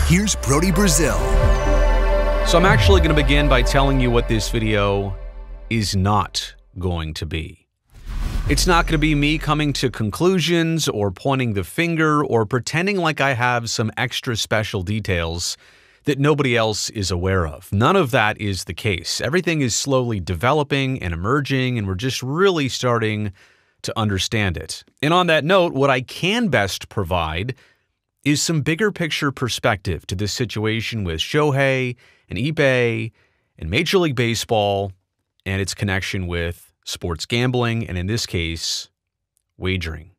Here's Brody Brazil. So I'm actually going to begin by telling you what this video is not going to be. It's not going to be me coming to conclusions or pointing the finger or pretending like I have some extra special details that nobody else is aware of. None of that is the case. Everything is slowly developing and emerging, and we're just really starting to understand it. And on that note, what I can best provide is some bigger picture perspective to this situation with Shohei and Ippei and Major League Baseball and its connection with sports gambling, and in this case, wagering.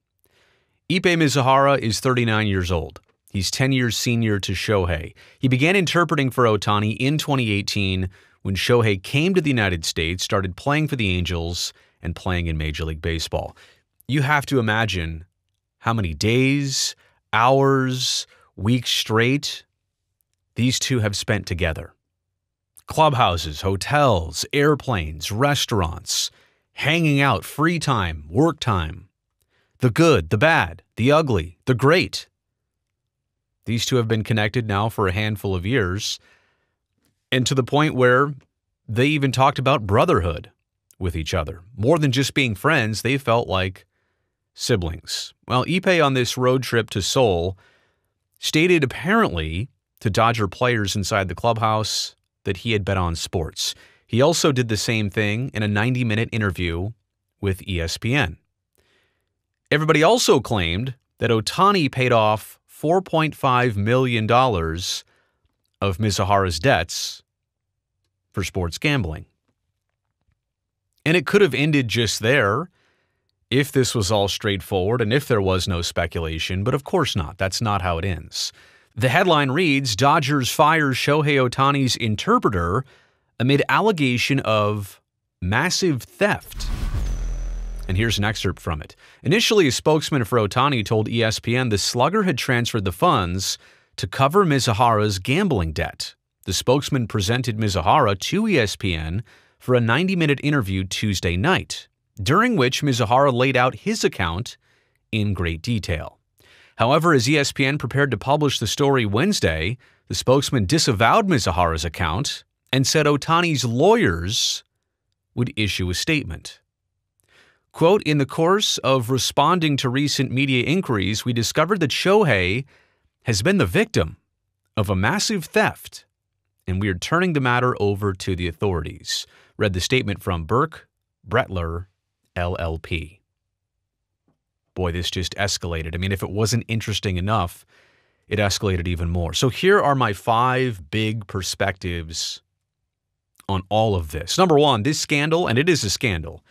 Ippei Mizuhara is 39 years old. He's 10 years senior to Shohei. He began interpreting for Ohtani in 2018 when Shohei came to the United States, started playing for the Angels, and playing in Major League Baseball. You have to imagine how many days, hours, weeks straight these two have spent together. Clubhouses, hotels, airplanes, restaurants, hanging out, free time, work time, the good, the bad, the ugly, the great. These two have been connected now for a handful of years, and to the point where they even talked about brotherhood with each other. More than just being friends, they felt like siblings. Well, Ippei on this road trip to Seoul stated apparently to Dodger players inside the clubhouse that he had bet on sports. He also did the same thing in a 90-minute interview with ESPN. Everybody also claimed that Ohtani paid off $4.5 million of Mizuhara's debts for sports gambling. And it could have ended just there if this was all straightforward and if there was no speculation, but of course not. That's not how it ends. The headline reads, Dodgers fires Shohei Ohtani's interpreter amid allegation of massive theft. And here's an excerpt from it. Initially, a spokesman for Ohtani told ESPN the slugger had transferred the funds to cover Mizuhara's gambling debt. The spokesman presented Mizuhara to ESPN for a 90-minute interview Tuesday night, during which Mizuhara laid out his account in great detail. However, as ESPN prepared to publish the story Wednesday, the spokesman disavowed Mizuhara's account and said Ohtani's lawyers would issue a statement. Quote, in the course of responding to recent media inquiries, we discovered that Shohei has been the victim of a massive theft, and we are turning the matter over to the authorities, read the statement from Burke Brettler, LLP. Boy, this just escalated. I mean, if it wasn't interesting enough, it escalated even more. So here are my 5 big perspectives on all of this. Number one, this scandal, and it is a scandal,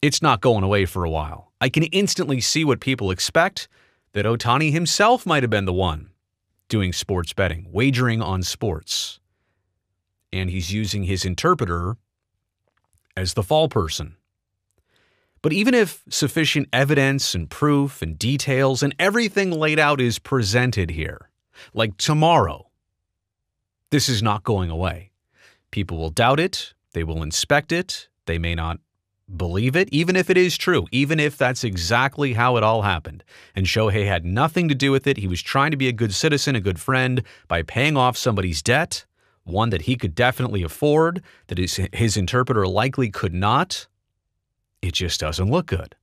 it's not going away for a while. I can instantly see what people expect, that Ohtani himself might have been the one doing sports betting, wagering on sports. And he's using his interpreter as the fall person. But even if sufficient evidence and proof and details and everything laid out is presented here, like tomorrow, this is not going away. People will doubt it. They will inspect it. They may not believe it, even if it is true, even if that's exactly how it all happened. And Shohei had nothing to do with it. He was trying to be a good citizen, a good friend, by paying off somebody's debt, one that he could definitely afford, that his interpreter likely could not. It just doesn't look good.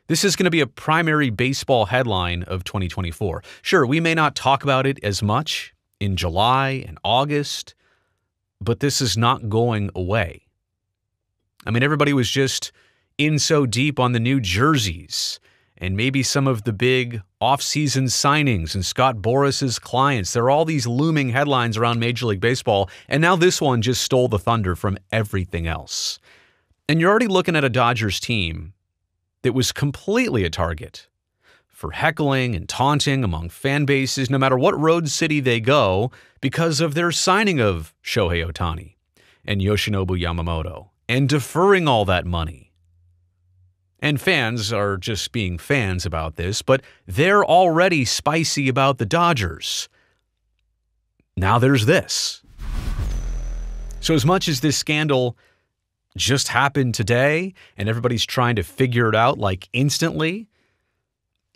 This is going to be a primary baseball headline of 2024. Sure, we may not talk about it as much in July and August, but this is not going away. I mean, everybody was just in so deep on the new jerseys and maybe some of the big off-season signings and Scott Boras's clients. There are all these looming headlines around Major League Baseball, and now this one just stole the thunder from everything else. And you're already looking at a Dodgers team that was completely a target for heckling and taunting among fan bases, no matter what road city they go, because of their signing of Shohei Ohtani and Yoshinobu Yamamoto and deferring all that money. And fans are just being fans about this, but they're already spicy about the Dodgers. Now there's this. So as much as this scandal just happened today and everybody's trying to figure it out like instantly,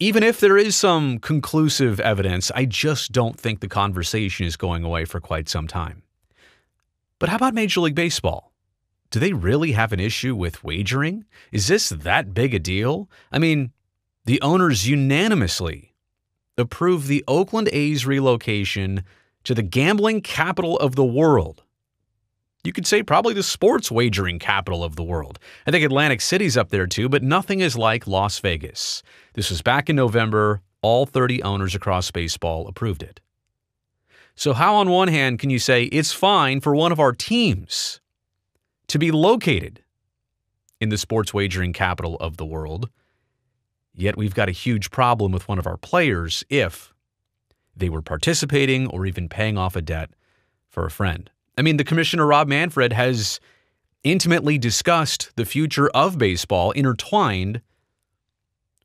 even if there is some conclusive evidence, I just don't think the conversation is going away for quite some time. But how about Major League Baseball? Do they really have an issue with wagering? Is this that big a deal? I mean, the owners unanimously approved the Oakland A's relocation to the gambling capital of the world. You could say probably the sports wagering capital of the world. I think Atlantic City's up there too, but nothing is like Las Vegas. This was back in November. All 30 owners across baseball approved it. So how on one hand can you say it's fine for one of our teams to be located in the sports wagering capital of the world, yet we've got a huge problem with one of our players if they were participating or even paying off a debt for a friend? I mean, the commissioner, Rob Manfred, has intimately discussed the future of baseball intertwined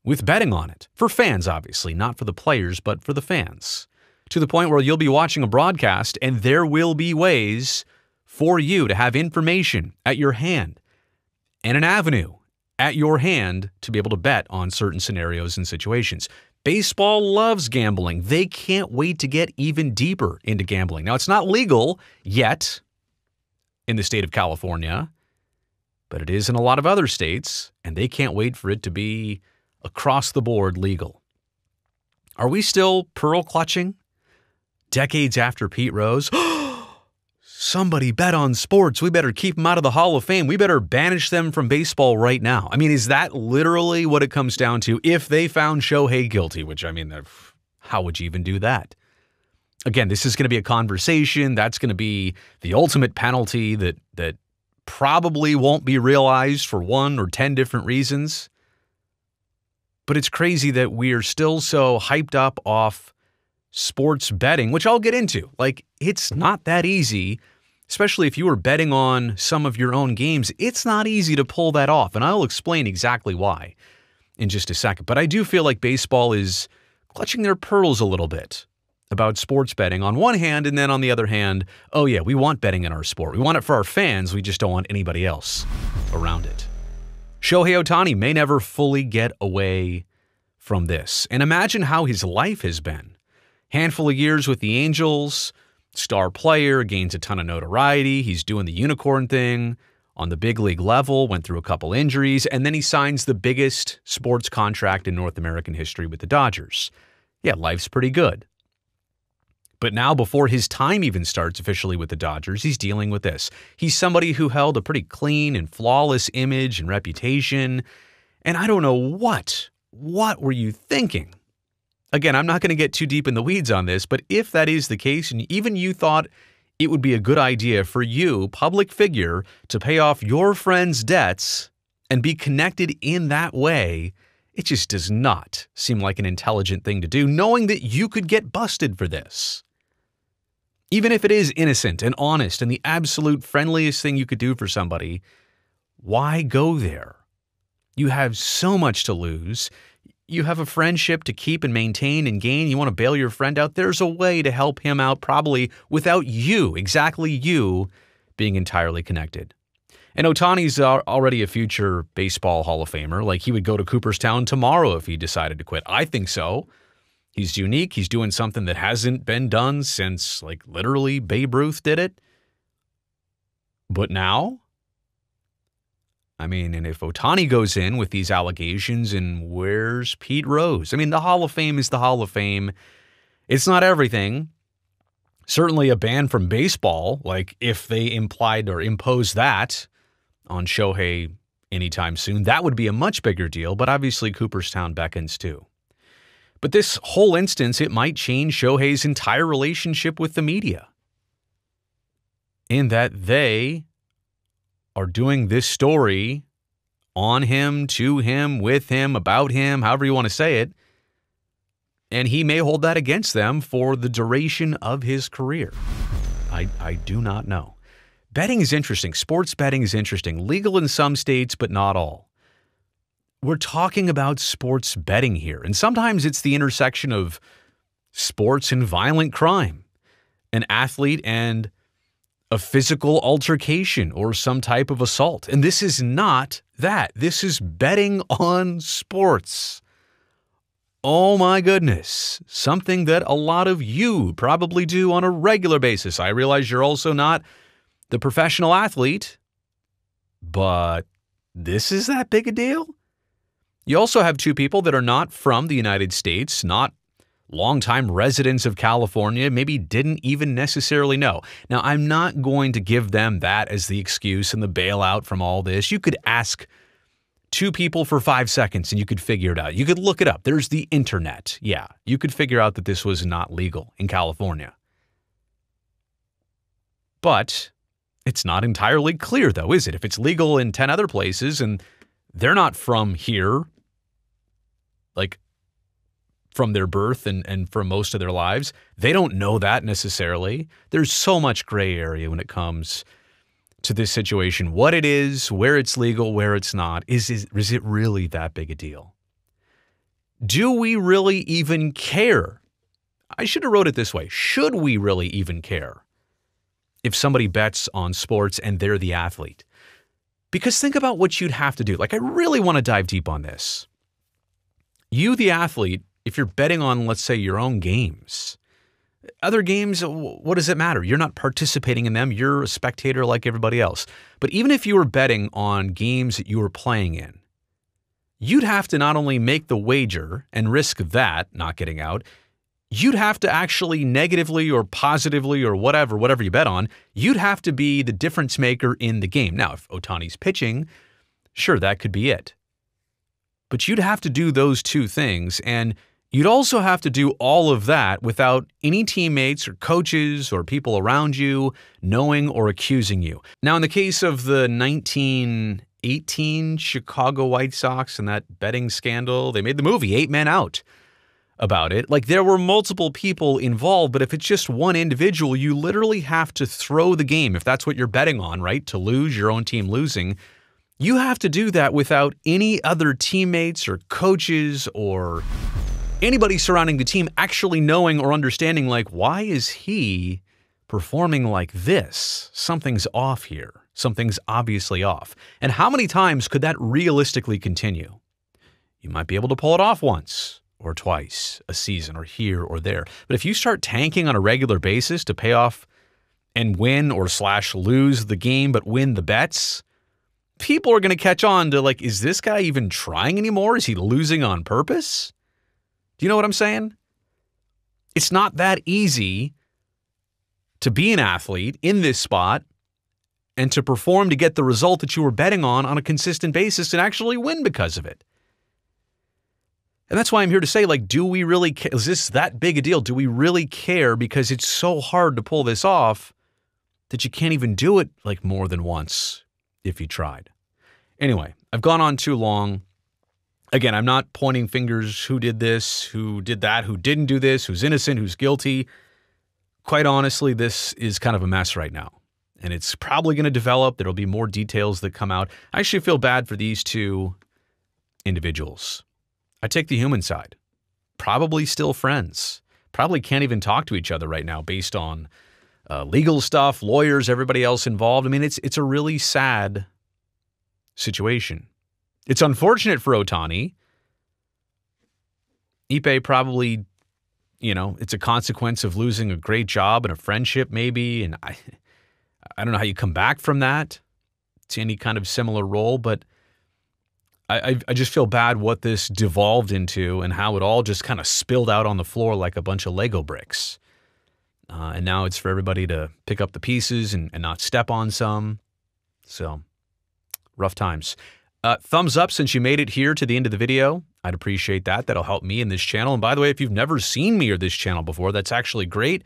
with betting on it. For fans, obviously, not for the players, but for the fans. To the point where you'll be watching a broadcast and there will be ways for you to have information at your hand and an avenue at your hand to be able to bet on certain scenarios and situations. Baseball loves gambling. They can't wait to get even deeper into gambling. Now, it's not legal yet in the state of California, but it is in a lot of other states, and they can't wait for it to be across the board legal. Are we still pearl clutching? Decades after Pete Rose? Somebody bet on sports. We better keep them out of the Hall of Fame. We better banish them from baseball right now. I mean, is that literally what it comes down to? If they found Shohei guilty, which, I mean, how would you even do that? Again, this is going to be a conversation. That's going to be the ultimate penalty that probably won't be realized for 1 or 10 different reasons. But it's crazy that we're still so hyped up off sports betting, which I'll get into. Like, it's not that easy, especially if you were betting on some of your own games. It's not easy to pull that off, and I'll explain exactly why in just a second. But I do feel like baseball is clutching their pearls a little bit about sports betting on one hand, and then on the other hand, oh yeah, we want betting in our sport. We want it for our fans. We just don't want anybody else around it. Shohei Ohtani may never fully get away from this. And imagine how his life has been. Handful of years with the Angels, star player, gains a ton of notoriety. He's doing the unicorn thing on the big league level, went through a couple injuries, and then he signs the biggest sports contract in North American history with the Dodgers. Yeah, life's pretty good. But now, before his time even starts officially with the Dodgers, he's dealing with this. He's somebody who held a pretty clean and flawless image and reputation. And I don't know what were you thinking? Again, I'm not going to get too deep in the weeds on this, but if that is the case, and even you thought it would be a good idea for you, public figure, to pay off your friend's debts and be connected in that way, it just does not seem like an intelligent thing to do, knowing that you could get busted for this. Even if it is innocent and honest and the absolute friendliest thing you could do for somebody, why go there? You have so much to lose. You have a friendship to keep and maintain and gain. You want to bail your friend out. There's a way to help him out, probably without you, exactly you, being entirely connected. And Ohtani's already a future baseball Hall of Famer. Like, he would go to Cooperstown tomorrow if he decided to quit. I think so. He's unique. He's doing something that hasn't been done since, like, literally Babe Ruth did it. But now, I mean, and if Ohtani goes in with these allegations, and where's Pete Rose? I mean, the Hall of Fame is the Hall of Fame. It's not everything. Certainly a ban from baseball, like if they implied or imposed that on Shohei anytime soon, that would be a much bigger deal, but obviously Cooperstown beckons too. But this whole instance, it might change Shohei's entire relationship with the media, in that they are doing this story on him, to him, with him, about him, however you want to say it, and he may hold that against them for the duration of his career. I do not know. Betting is interesting. Sports betting is interesting. Legal in some states, but not all. We're talking about sports betting here, and sometimes it's the intersection of sports and violent crime, an athlete and a physical altercation or some type of assault. And this is not that. This is betting on sports. Oh my goodness, something that a lot of you probably do on a regular basis. I realize you're also not the professional athlete, but this is that big a deal? You also have two people that are not from the United States, not longtime residents of California, maybe didn't even necessarily know. Now, I'm not going to give them that as the excuse and the bailout from all this. You could ask two people for 5 seconds and you could figure it out. You could look it up. There's the internet. Yeah, you could figure out that this was not legal in California. But it's not entirely clear, though, is it? If it's legal in 10 other places and they're not from here, like from their birth and from most of their lives, they don't know that necessarily. There's so much gray area when it comes to this situation. What it is, where it's legal, where it's not. Is it really that big a deal? Do we really even care? I should have wrote it this way. Should we really even care if somebody bets on sports and they're the athlete? Because think about what you'd have to do. Like, I really want to dive deep on this. You, the athlete, if you're betting on, let's say, your own games, other games, what does it matter? You're not participating in them. You're a spectator like everybody else. But even if you were betting on games that you were playing in, you'd have to not only make the wager and risk that not getting out, you'd have to actually negatively or positively or whatever you bet on, you'd have to be the difference maker in the game. Now, if Ohtani's pitching, sure, that could be it. But you'd have to do those two things, and you'd also have to do all of that without any teammates or coaches or people around you knowing or accusing you. Now, in the case of the 1918 Chicago White Sox and that betting scandal, they made the movie 8 Men Out about it. Like, there were multiple people involved, but if it's just one individual, you literally have to throw the game. If that's what you're betting on, right? To lose, your own team losing, you have to do that without any other teammates or coaches or anybody surrounding the team actually knowing or understanding, like, why is he performing like this? Something's off here. Something's obviously off. And how many times could that realistically continue? You might be able to pull it off once or twice a season or here or there. But if you start tanking on a regular basis to pay off and win or / lose the game but win the bets, people are going to catch on to, like, is this guy even trying anymore? Is he losing on purpose? Do you know what I'm saying? It's not that easy to be an athlete in this spot and to perform to get the result that you were betting on a consistent basis and actually win because of it. And that's why I'm here to say, like, do we really care? Is this that big a deal? Do we really care? Because it's so hard to pull this off that you can't even do it, like, more than once if you tried. Anyway, I've gone on too long. Again, I'm not pointing fingers who did this, who did that, who didn't do this, who's innocent, who's guilty. Quite honestly, this is kind of a mess right now. And it's probably going to develop. There'll be more details that come out. I actually feel bad for these two individuals. I take the human side. Probably still friends. Probably can't even talk to each other right now based on legal stuff, lawyers, everybody else involved. I mean, it's a really sad situation. It's unfortunate for Ohtani. Ippei probably, it's a consequence of losing a great job and a friendship maybe, and I don't know how you come back from that to any kind of similar role, but I just feel bad what this devolved into and how it all just kind of spilled out on the floor like a bunch of Lego bricks. And now it's for everybody to pick up the pieces and not step on some. So, rough times. Thumbs up since you made it here to the end of the video. I'd appreciate that. That'll help me in this channel. And by the way, if you've never seen me or this channel before, that's actually great.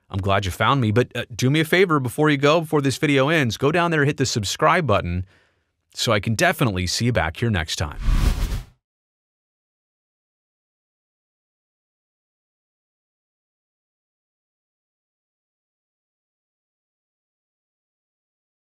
I'm glad you found me. But do me a favor before you go, before this video ends, go down there and hit the subscribe button so I can definitely see you back here next time.